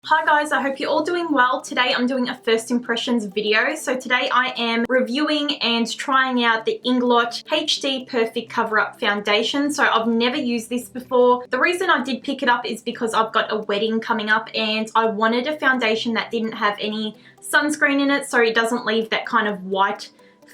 Hi guys, I hope you're all doing well. Today I'm doing a first impressions video. So today I am reviewing and trying out the Inglot HD Perfect Cover Up Foundation. So I've never used this before. The reason I did pick it up is because I've got a wedding coming up and I wanted a foundation that didn't have any sunscreen in it so it doesn't leave that kind of white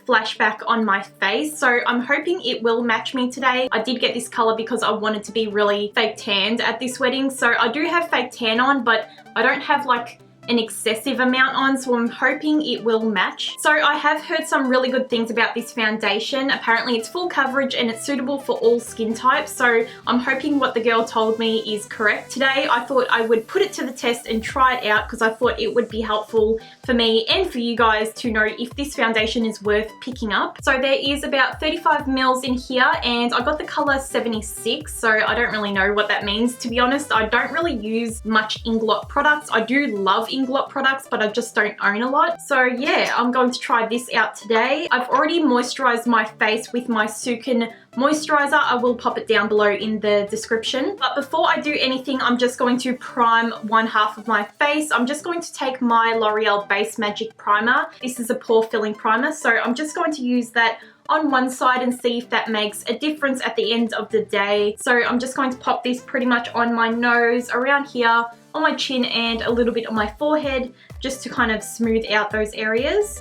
flashback on my face. So I'm hoping it will match me today. I did get this color because I wanted to be really fake tanned at this wedding. So I do have fake tan on, but I don't have like an excessive amount on, so I'm hoping it will match. So I have heard some really good things about this foundation. Apparently it's full coverage and it's suitable for all skin types, so I'm hoping what the girl told me is correct. Today I thought I would put it to the test and try it out because I thought it would be helpful for me and for you guys to know if this foundation is worth picking up. So there is about 35 mils in here and I got the color 76, so I don't really know what that means, to be honest. I don't really use much Inglot products. I do love Inglot products, but I just don't own a lot. So yeah, I'm going to try this out today. I've already moisturized my face with my Sukin moisturizer. I will pop it down below in the description. But before I do anything, I'm just going to prime one half of my face. I'm just going to take my Loreal Base Magique primer. This is a pore filling primer, so I'm just going to use that on one side and see if that makes a difference at the end of the day. So I'm just going to pop this pretty much on my nose, around here, on my chin and a little bit on my forehead, just to kind of smooth out those areas.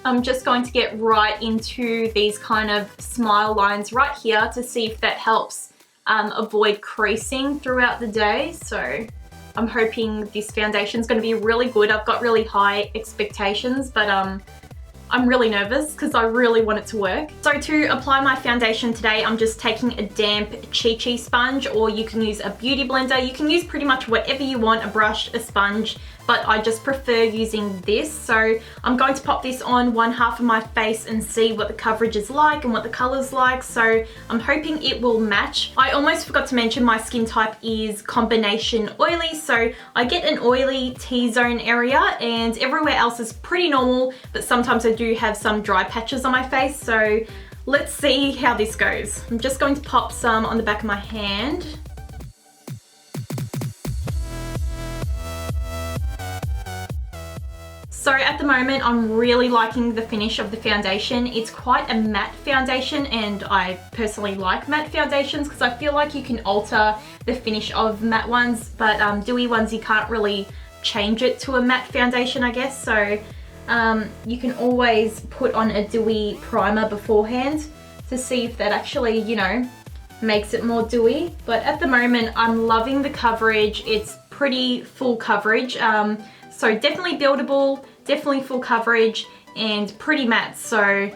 I'm just going to get right into these kind of smile lines right here to see if that helps avoid creasing throughout the day. So I'm hoping this foundation is going to be really good. I've got really high expectations, but I'm really nervous because I really want it to work. So to apply my foundation today, I'm just taking a damp Cakey sponge, or you can use a beauty blender. You can use pretty much whatever you want, a brush, a sponge, but I just prefer using this. So I'm going to pop this on one half of my face and see what the coverage is like and what the color's like. So I'm hoping it will match. I almost forgot to mention my skin type is combination oily. So I get an oily T-zone area and everywhere else is pretty normal, but sometimes I do have some dry patches on my face. So let's see how this goes. I'm just going to pop some on the back of my hand. So at the moment, I'm really liking the finish of the foundation. It's quite a matte foundation and I personally like matte foundations because I feel like you can alter the finish of matte ones, but dewy ones you can't really change it to a matte foundation, I guess. So you can always put on a dewy primer beforehand to see if that actually, you know, makes it more dewy. But at the moment, I'm loving the coverage. It's pretty full coverage. So definitely buildable, definitely full coverage and pretty matte. So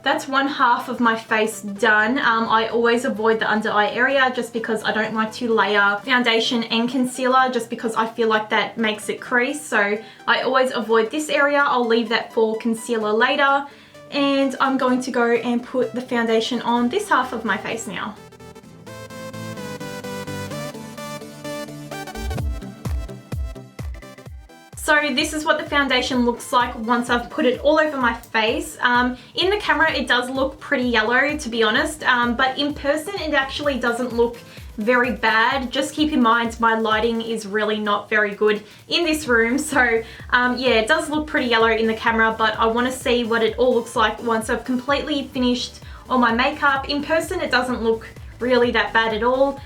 that's one half of my face done. I always avoid the under eye area just because I don't like to layer foundation and concealer just because I feel like that makes it crease. So I always avoid this area. I'll leave that for concealer later. And I'm going to go and put the foundation on this half of my face now. So this is what the foundation looks like once I've put it all over my face. In the camera it does look pretty yellow, to be honest, but in person it actually doesn't look very bad. Just keep in mind my lighting is really not very good in this room, so yeah, it does look pretty yellow in the camera, but I want to see what it all looks like once I've completely finished all my makeup. In person it doesn't look really that bad at all.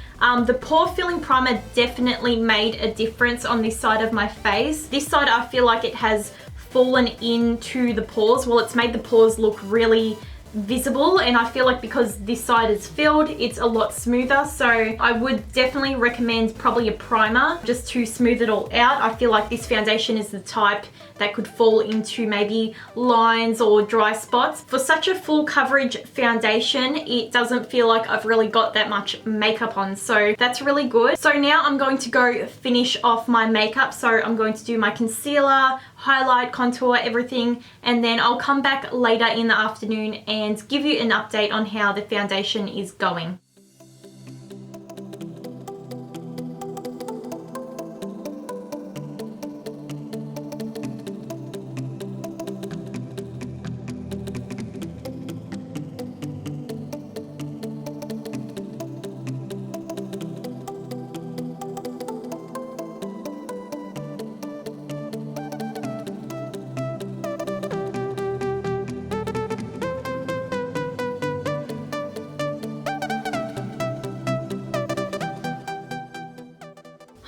The pore filling primer definitely made a difference on this side of my face. This side I feel like it has fallen into the pores. Well, it's made the pores look really visible, and I feel like because this side is filled, it's a lot smoother. So I would definitely recommend probably a primer just to smooth it all out. I feel like this foundation is the type that could fall into maybe lines or dry spots. For such a full coverage foundation, it doesn't feel like I've really got that much makeup on, so that's really good. So now I'm going to go finish off my makeup. So I'm going to do my concealer, highlight, contour, everything, and then I'll come back later in the afternoon and give you an update on how the foundation is going.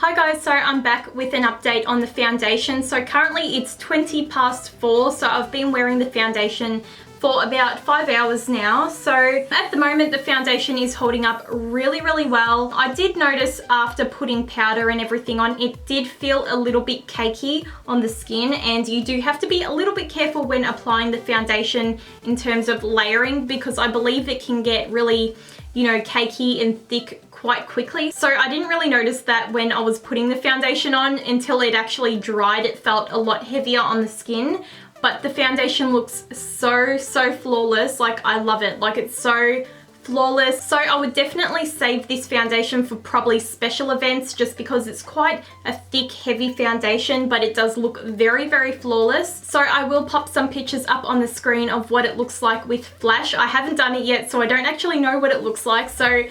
Hi guys, so I'm back with an update on the foundation. So currently it's 20 past 4, so I've been wearing the foundation for about 5 hours now. So at the moment the foundation is holding up really well. I did notice after putting powder and everything on, it did feel a little bit cakey on the skin, and you do have to be a little bit careful when applying the foundation in terms of layering, because I believe it can get really, you know, cakey and thick quite quickly. So I didn't really notice that when I was putting the foundation on until it actually dried. It felt a lot heavier on the skin, but the foundation looks so flawless. Like, I love it. Like, it's so flawless. So I would definitely save this foundation for probably special events, just because it's quite a thick, heavy foundation, but it does look very flawless. So I will pop some pictures up on the screen of what it looks like with flash. I haven't done it yet, so I don't actually know what it looks like. So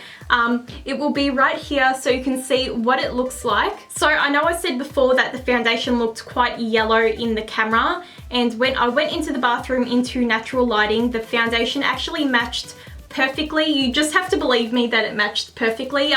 it will be right here so you can see what it looks like. So I know I said before that the foundation looked quite yellow in the camera, and when I went into the bathroom into natural lighting, the foundation actually matched perfectly. You just have to believe me that it matched perfectly.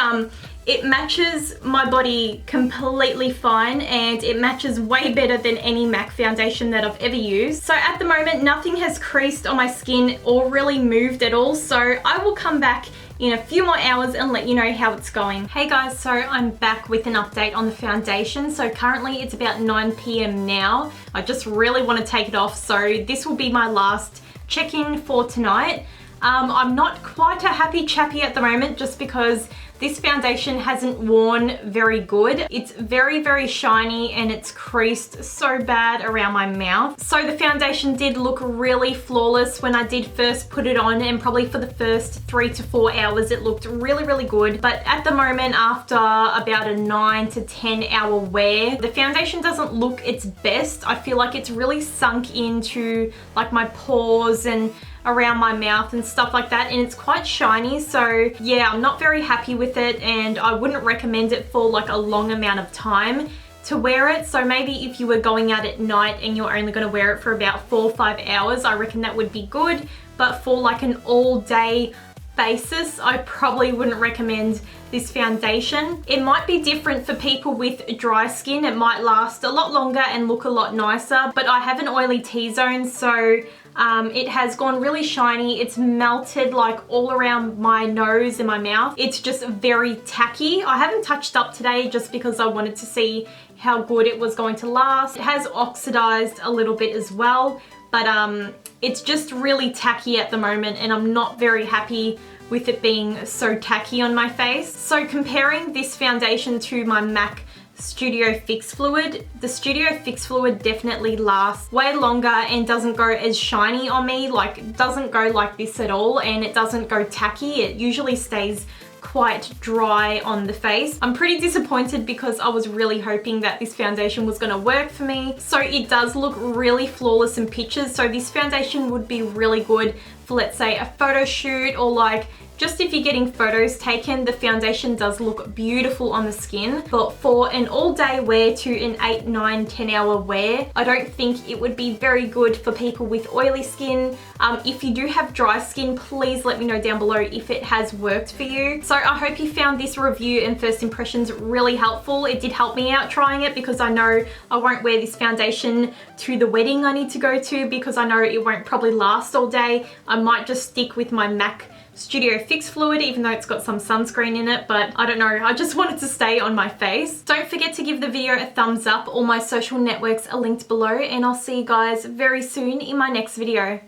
It matches my body completely fine, and it matches way better than any MAC foundation that I've ever used. So at the moment nothing has creased on my skin or really moved at all, so I will come back in a few more hours and let you know how it's going. Hey guys, so I'm back with an update on the foundation. So currently it's about 9 p.m. now. I just really want to take it off, so this will be my last check-in for tonight. I'm not quite a happy chappy at the moment, just because this foundation hasn't worn very good. It's very shiny, and it's creased so bad around my mouth. So the foundation did look really flawless when I did first put it on, and probably for the first 3 to 4 hours it looked really good. But at the moment, after about a 9 to 10 hour wear, the foundation doesn't look its best. I feel like it's really sunk into like my pores and around my mouth and stuff like that, and it's quite shiny. So yeah, I'm not very happy with it, and I wouldn't recommend it for like a long amount of time to wear it. So maybe if you were going out at night and you're only going to wear it for about 4 or 5 hours, I reckon that would be good. But for like an all day basis, I probably wouldn't recommend this foundation. It might be different for people with dry skin. It might last a lot longer and look a lot nicer, but I have an oily T-zone, so it has gone really shiny. It's melted like all around my nose and my mouth. It's just very tacky. I haven't touched up today just because I wanted to see how good it was going to last. It has oxidized a little bit as well, but it's just really tacky at the moment, and I'm not very happy with it being so tacky on my face. So comparing this foundation to my MAC Studio Fix Fluid, the Studio Fix Fluid definitely lasts way longer and doesn't go as shiny on me. Like, it doesn't go like this at all, and it doesn't go tacky. It usually stays quite dry on the face. I'm pretty disappointed because I was really hoping that this foundation was going to work for me. So it does look really flawless in pictures. So this foundation would be really good for, let's say, a photo shoot, or like just if you're getting photos taken. The foundation does look beautiful on the skin, but for an all day wear to an 8, 9, 10 hour wear, I don't think it would be very good for people with oily skin. If you do have dry skin, please let me know down below if it has worked for you. So I hope you found this review and first impressions really helpful. It did help me out trying it, because I know I won't wear this foundation to the wedding I need to go to, because I know it won't probably last all day. I might just stick with my MAC Studio Fix Fluid, even though it's got some sunscreen in it, but I don't know, I just wanted to stay on my face. Don't forget to give the video a thumbs up. All my social networks are linked below, and I'll see you guys very soon in my next video.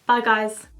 Bye guys.